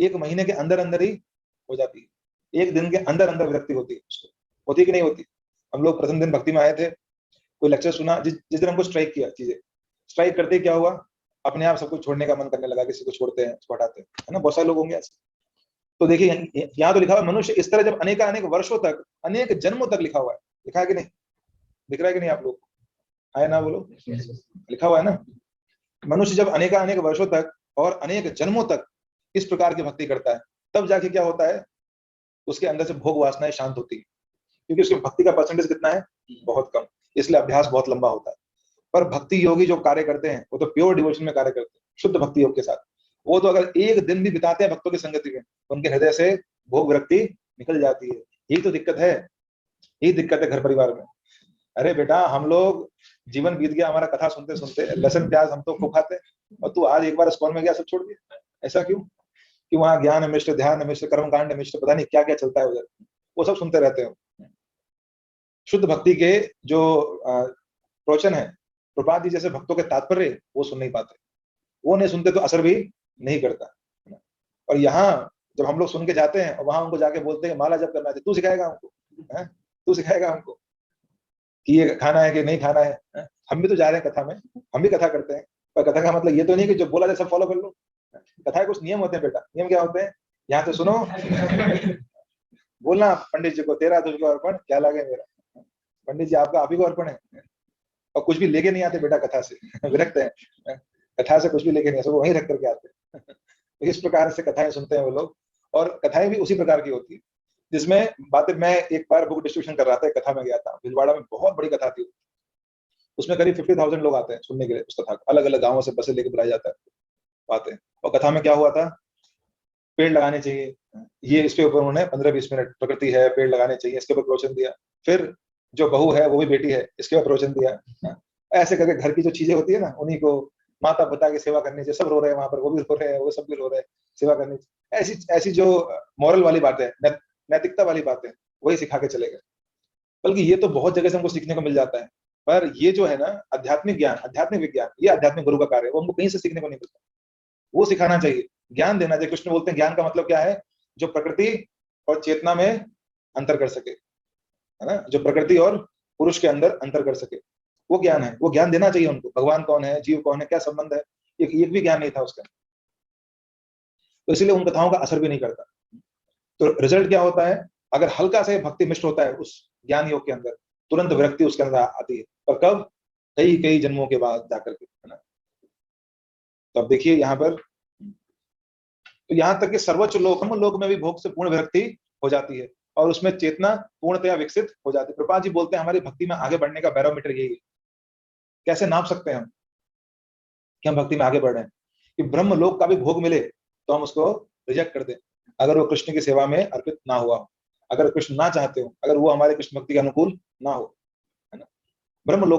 1 महीने के अंदर अंदर ही हो जाती है, 1 दिन के अंदर अंदर विरक्ति होती है उसको, होती कि नहीं होती? हम लोग प्रथम दिन भक्ति में आए थे, कोई लेक्चर सुना, जिस दिन हमको स्ट्राइक किया चीजें, स्ट्राइक करते ही क्या हुआ, अपने आप सब कुछ छोड़ने का मन करने लगा, किसी को छोड़ते हैं, उसको हटाते हैं, है ना? बहुत सारे लोग होंगे ऐसे। तो देखिए यहाँ तो लिखा हुआ मनुष्य इस तरह जब अनेक वर्षों तक, अनेक जन्मों तक लिखा हुआ है, लिखा है कि नहीं? दिख रहा है कि नहीं आप लोग? आए ना बोलो, लिखा हुआ है ना? मनुष्य जब अनेक वर्षों तक और अनेक जन्मों तक इस प्रकार की भक्ति करता है, तब जाके क्या होता है, उसके अंदर से भोग वासनाएं शांत होती है, क्योंकि उसकी भक्ति का परसेंटेज कितना है? बहुत कम, इसलिए अभ्यास बहुत लंबा होता है। पर भक्ति योगी जो कार्य करते हैं वो तो प्योर डिवोशन में कार्य करते हैं, शुद्ध भक्ति योग के साथ। वो तो अगर 1 दिन भी बिताते हैं भक्तों की संगति में, उनके हृदय से भोग विरक्ति निकल जाती है। यही तो दिक्कत है, यही दिक्कत है घर परिवार में। अरे बेटा, हम लोग जीवन बीत गया हमारा कथा सुनते सुनते, लहसुन प्याज हम तो खूब खाते हैं, और तू आज एक बार स्कॉन में गया सब छोड़ दिया, ऐसा क्यों? कि वहां ज्ञान मिश्र, ध्यान मिश्र, कर्मकांड मिश्र, पता नहीं क्या क्या चलता है उधर, वो सब सुनते रहते हैं। शुद्ध भक्ति के जो प्रवचन है, प्रभुपाद जी जैसे भक्तों के तात्पर्य वो सुन नहीं पाते, वो नहीं सुनते तो असर भी नहीं करता। और यहाँ जब हम लोग सुन के जाते हैं और वहां उनको जाके बोलते हैं माला जब करना है, तू सिखाएगा हमको? तू सिखाएगा हमको कि ये खाना है कि नहीं खाना है? हम भी तो जा रहे हैं कथा में, हम भी कथा करते हैं, पर कथा का मतलब ये तो नहीं कि जो बोला जाए सब फॉलो कर लो। कथा के कुछ नियम होते हैं बेटा। नियम क्या होते हैं? यहाँ तो सुनो, बोलना पंडित जी को, तेरा तुझको अर्पण, क्या लागे मेरा। पंडित जी आपका आप ही को अर्पण है, और कुछ भी लेके नहीं आते बेटा कथा से, विरक्त है, कथा से कुछ भी लेके नहीं, सब वहीं रख करके आते हैं। तो इस प्रकार से कथाएं सुनते हैं वो लोग, और कथाएं भी उसी प्रकार की होती है जिसमें बातें। मैं एक बार बुक डिस्ट्रीब्यूशन कर रहा था, कथा में गया था, भिलवाड़ा में बहुत बड़ी कथा थी, उसमें करीब 50,000 लोग आते हैं सुनने के लिए उस कथा को, अलग अलग गांवों से बसें लेके बुलाया जाता है, बातें। और कथा में क्या हुआ था, पेड़ लगाने चाहिए, ये इसके ऊपर उन्होंने 15-20 मिनट, प्रकृति है पेड़ लगाने चाहिए, इसके ऊपर प्रवचन दिया। फिर जो बहू है वो भी बेटी है, इसके ऊपर प्रवचन दिया। ऐसे करके घर की जो चीजें होती है ना, उन्हीं को माता पिता की सेवा करनी चाहिए, सब रो रहे हैं वहां पर, वो भी रो रहे हैं, वो सब भी रो रहे हैं, सेवा करनी चाहिए। ऐसी ऐसी जो मॉरल वाली बातें, नैतिकता वाली बातें, वही सिखा के चले गए। बल्कि ये तो बहुत जगह से हमको सीखने को मिल जाता है, पर ये जो है ना आध्यात्मिक ज्ञान, आध्यात्मिक विज्ञान, ये आध्यात्मिक गुरु का कार्य है, वो हमको कहीं से सीखने को नहीं मिलता। वो सिखाना चाहिए, ज्ञान देना चाहिए। कृष्ण बोलते हैं ज्ञान का मतलब क्या है? जो प्रकृति और चेतना में अंतर कर सके, है ना? जो प्रकृति और पुरुष के अंदर अंतर कर सके, वो ज्ञान है, वो ज्ञान देना चाहिए उनको। भगवान कौन है, जीव कौन है, क्या संबंध है, एक भी ज्ञान नहीं था उसका, तो इसलिए उन कथाओं का असर भी नहीं करता। तो रिजल्ट क्या होता है? अगर हल्का से भक्ति मिश्र होता है उस ज्ञान योग के अंदर, तुरंत विरक्ति उसके अंदर आती है। और कब? कई कई जन्मों के बाद जाकर के, है ना? तो अब देखिए यहाँ पर, तो यहाँ तक कि सर्वोच्च लोक लोक में भी भोग से पूर्ण विरक्ति हो जाती है, और उसमें चेतना पूर्णतया विकसित हो जाती है। प्रभुपाद जी बोलते हैं हमारी भक्ति में आगे बढ़ने का बैरोमीटर यही है। कैसे नाप सकते हैं हम कि हम भक्ति में आगे बढ़ रहे हैं? कि ब्रह्म लोक का भी भोग मिले तो हम उसको रिजेक्ट कर दें, अगर वो कृष्ण की सेवा में अर्पित ना हुआ हो, अगर कृष्ण ना चाहते हो, अगर वो हमारे कृष्ण भक्ति के अनुकूल ना हो, है ना? ब्रह्म लोक